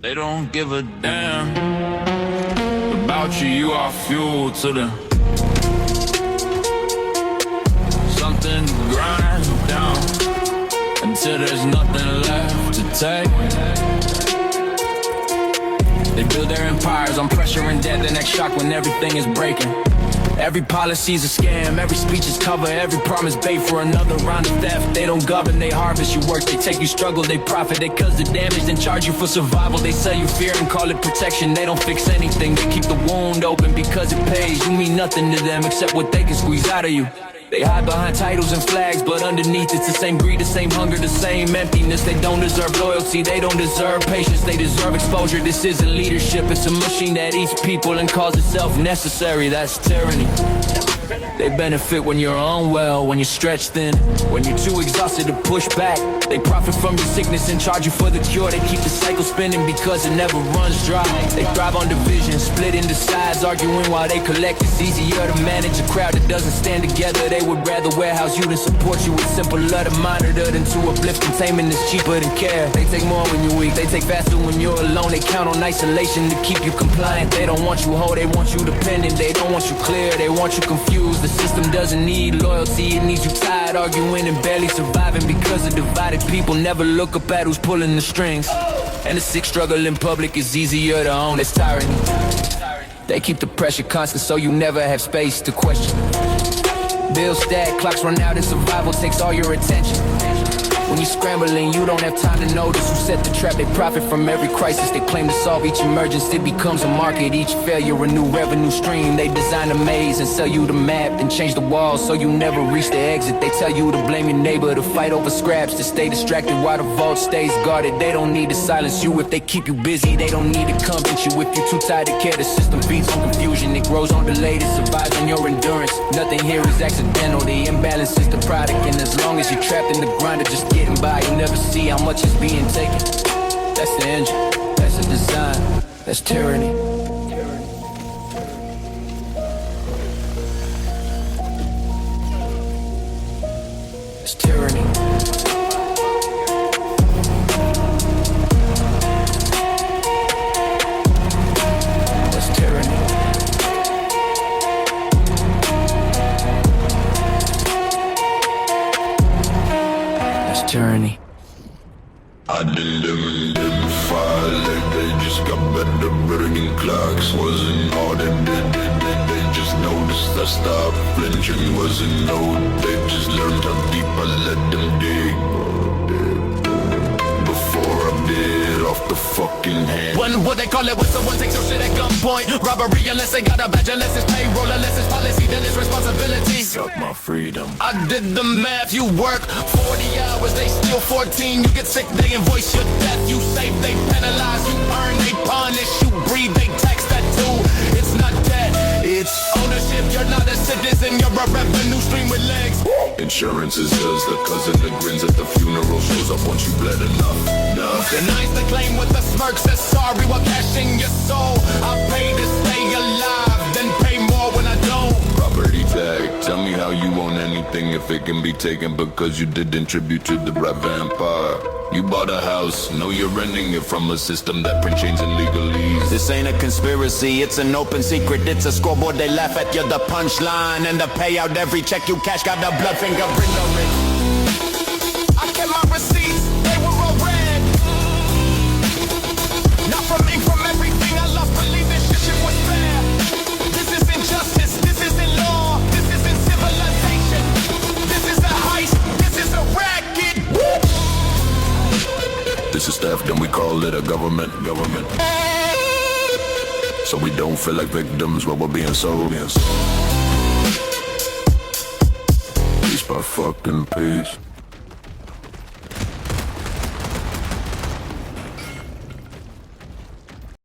They don't give a damn about you, you are fuel to them. Something to grind down until there's nothing left to take. They build their empires on pressure and debt, the next shock when everything is breaking. Every policy's a scam, every speech is cover, every promise bait for another round of theft. They don't govern, they harvest you work, they take you struggle, they profit, they cause the damage, then charge you for survival. They sell you fear and call it protection, they don't fix anything, they keep the wound open because it pays. You mean nothing to them except what they can squeeze out of you. They hide behind titles and flags, but underneath it's the same greed, the same hunger, the same emptiness. They don't deserve loyalty, they don't deserve patience, they deserve exposure. This isn't leadership, it's a machine that eats people and calls itself necessary. That's tyranny. They benefit when you're unwell, when you're stretched thin, when you're too exhausted to push back. They profit from your sickness and charge you for the cure. They keep the cycle spinning because it never runs dry. They thrive on division, split into sides, arguing while they collect. It's easier to manage a crowd that doesn't stand together. They would rather warehouse you than support you. It's simpler to monitor than to uplift. Containment is cheaper than care. They take more when you're weak, they take faster when you're alone. They count on isolation to keep you compliant. They don't want you whole, they want you dependent. They don't want you clear, they want you confused. The system doesn't need loyalty, it needs you tired, arguing and barely surviving because the divided people never look up at who's pulling the strings. And the sick struggle in public is easier to own. It's tyranny. They keep the pressure constant so you never have space to question. Bills stack, clocks run out and survival takes all your attention. When you're scrambling, you don't have time to notice who set the trap. They profit from every crisis, they claim to solve each emergence. It becomes a market, each failure a new revenue stream. They design a maze and sell you the map, then change the walls so you never reach the exit. They tell you to blame your neighbor, to fight over scraps, to stay distracted while the vault stays guarded. They don't need to silence you if they keep you busy. They don't need to convince you if you're too tired to care. The system feeds on confusion, it grows on delayed, it survives on your endurance. Nothing here is accidental, the imbalance is the product. And as long as you're trapped in the grind of just getting by, you never see how much is being taken. That's the engine, that's the design, that's tyranny. It's tyranny. That's tyranny. That's tyranny. I did them fire like they just got better burning clocks. Wasn't all they did, they just noticed I stopped flinching. Wasn't no, they just learned how deep I let them dig. Before I bit off the fucking hand. What they call it when someone takes your shit at gunpoint. Robbery unless they got a badge, unless it's payroll, unless it's policy, then it's responsibility. Got my freedom. I did the math, you work 40 hours, they steal 14. You get sick, they invoice your death. You save, they penalize. You earn, they punish. You breathe, they tax that too. It's not debt, it's ownership. You're not a citizen, you're a revenue stream with legs. Insurance is just the cousin that grins at the funeral, shows up once you bled enough. Denies the claim with a smirk, says sorry while cashing your soul. I pay to stay alive, then pay more when I don't. Property tag, tell me how you own anything if it can be taken because you didn't tribute to the right vampire. You bought a house, know you're renting it from a system that print chains and legalese. This ain't a conspiracy, it's an open secret. It's a scoreboard, they laugh at you, the punchline and the payout. Every check you cash got the blood fingerprint on it. I kept my receipts, they were all red. Not from ink, from everything I lost, believe this shit was fair. This isn't justice, this isn't law, this isn't civilization. This is a heist, this is a racket. This is theft, then we call it a government. So we don't feel like victims while we're being sold. Peace by fucking peace.